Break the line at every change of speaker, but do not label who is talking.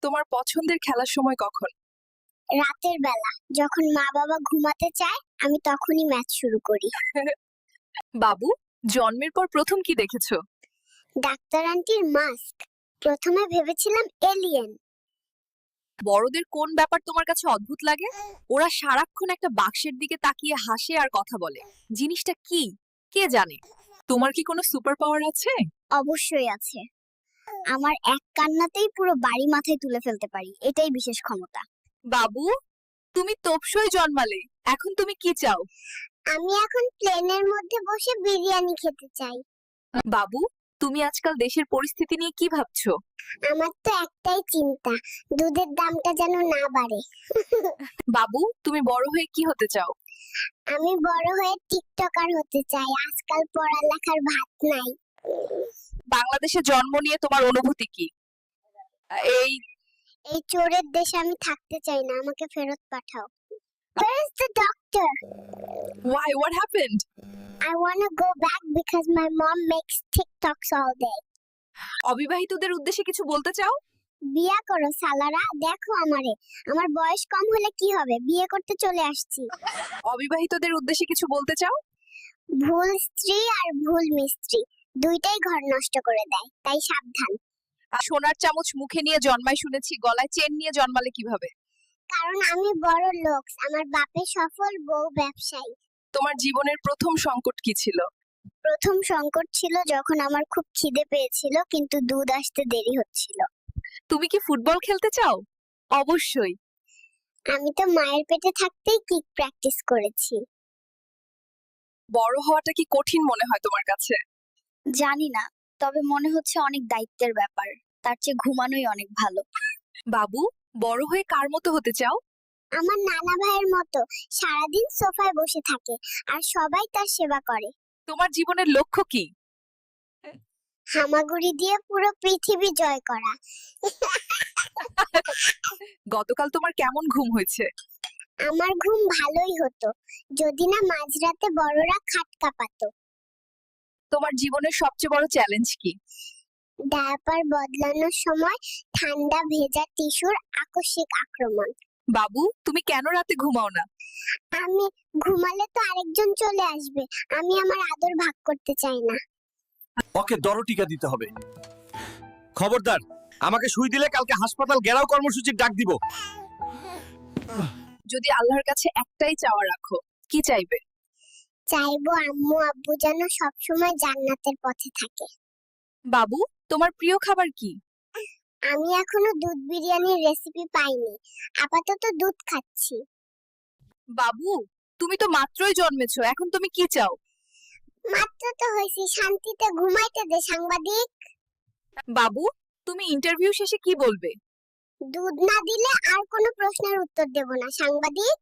তোমার পছন্দের খেলার সময় কখন?
রাতের বেলা যখন মা বাবা ঘুমাতে চায় আমি তখনই ম্যাচ শুরু করি।
বাবু, জন্মের পর প্রথম কি দেখেছো?
ডাক্তার আন্টির মাস্ক। প্রথমে ভেবেছিলাম এলিয়েন।
বড়দের কোন ব্যাপার তোমার কাছে অদ্ভুত লাগে? ওরা সারাক্ষণ একটা বাক্সের দিকে তাকিয়ে হাসে আর কথা বলে। জিনিসটা কি? কে জানে? তোমার কি কোনো সুপার পাওয়ার আছে?
অবশ্যই আছে। আমার এক কান্নাতেই পুরো বাড়ি মাথায় তুলে ফেলতে পারি, এটাই বিশেষ ক্ষমতা।
বাবু, তুমি তোপসই জন্মালে। এখন তুমি কি চাও?
আমি এখন প্লেনের মধ্যে বসে বিরিয়ানি খেতে চাই।
বাবু, তুমি আজকাল দেশের পরিস্থিতি নিয়ে কি ভাবছো?
আমার তো একটাই চিন্তা, দুধের দামটা যেন না বাড়ে।
বাবু, তুমি বড় হয়ে কি হতে চাও?
আমি বড় হয়ে টিকটকার হতে চাই, আজকাল পড়ালেখার ভাত নাই।
বাংলাদেশে জন্ম নিয়ে তোমার অনুভূতি কি? এই
এই চোরের দেশে আমি থাকতে চাই না, আমাকে ফেরত পাঠাও। Where is the doctor?
why what happened?
I want to go back because my mom makes TikToks all day.
অবিবাহিতদের উদ্দেশ্যে কিছু বলতে চাও?
বিয়া করো সালারা, দেখো আমারে, আমার বয়স কম হলে কি হবে, বিয়ে করতে চলে আসছি।
অবিবাহিতদের উদ্দেশ্যে কিছু বলতে চাও?
ভুল স্ত্রী আর ভুল মিস্ত্রি দুইটাই ঘর নষ্ট করে দেয়, তাই সাবধান।
আর সোনার চামচ মুখে নিয়ে জন্মায় শুনেছি, গলায় চেন নিয়ে জন্মালে কিভাবে?
কারণ আমি বড় লোক, আমার বাপে সফল, বউ ব্যবসায়ী।
তোমার জীবনের প্রথম সংকট কি ছিল?
প্রথম সংকট ছিল যখন আমার খুব খিদে পেয়েছিল কিন্তু দুধ আসতে দেরি হচ্ছিল।
তুমি কি ফুটবল খেলতে চাও? অবশ্যই।
আমি তো মায়ের পেটে থাকতেই কিক প্র্যাকটিস করেছি।
বড় হওয়াটা কি কঠিন মনে হয় তোমার কাছে?
জানি না, তবে মনে হচ্ছে অনেক দায়িত্বের ব্যাপার, তার চেয়ে ঘুমানোই অনেক ভালো।
বাবু, বড় হয়ে কার মতো হতে চাও?
আমার নানা ভাইয়ের মতো, সারাদিন সোফায় বসে থাকে আর সবাই তার সেবা করে।
তোমার জীবনের লক্ষ্য কি?
হামাগুড়ি দিয়ে পুরো পৃথিবী জয় করা।
গতকাল তোমার কেমন ঘুম হয়েছে?
আমার ঘুম ভালোই হতো যদি না মাঝরাতে বড়রা খাট কাঁপাতো।
তোমার জীবনের সবচেয়ে বড় চ্যালেঞ্জ কি?
ডায়াপার বদলানোর সময় ঠান্ডা ভেজা টিস্যুর আকস্মিক আক্রমণ।
বাবু, তুমি কেন রাতে ঘুমাও না?
আমি ঘুমালে তো আরেকজন চলে আসবে, আমি আমার আদর ভাগ করতে চাই না।
ওকে দরটিকা দিতে হবে। খবরদার, আমাকে সুই দিলে কালকে হাসপাতাল ঘেরাও কর্মসূচির ডাক দিব।
যদি আল্লাহর কাছে একটাই চাওয়া রাখো, কি চাইবে?
চাইবো আম্মু আব্বু যেন সবসময় জান্নাতের পথে থাকে।
বাবু, তোমার প্রিয় খাবার কি?
আমি এখনো দুধ বিরিয়ানির রেসিপি পাইনি, আপাতত দুধ খাচ্ছি।
বাবু, তুমি তো মাত্রই জন্মেছো, এখন তুমি কি চাও?
মাত্র তো হয়েছি, শান্তিতে ঘুমাইতে দে সাংবাদিক।
বাবু, তুমি ইন্টারভিউ শেষে কি বলবে?
দুধ না দিলে আর কোনো প্রশ্নের উত্তর দেব না সাংবাদিক।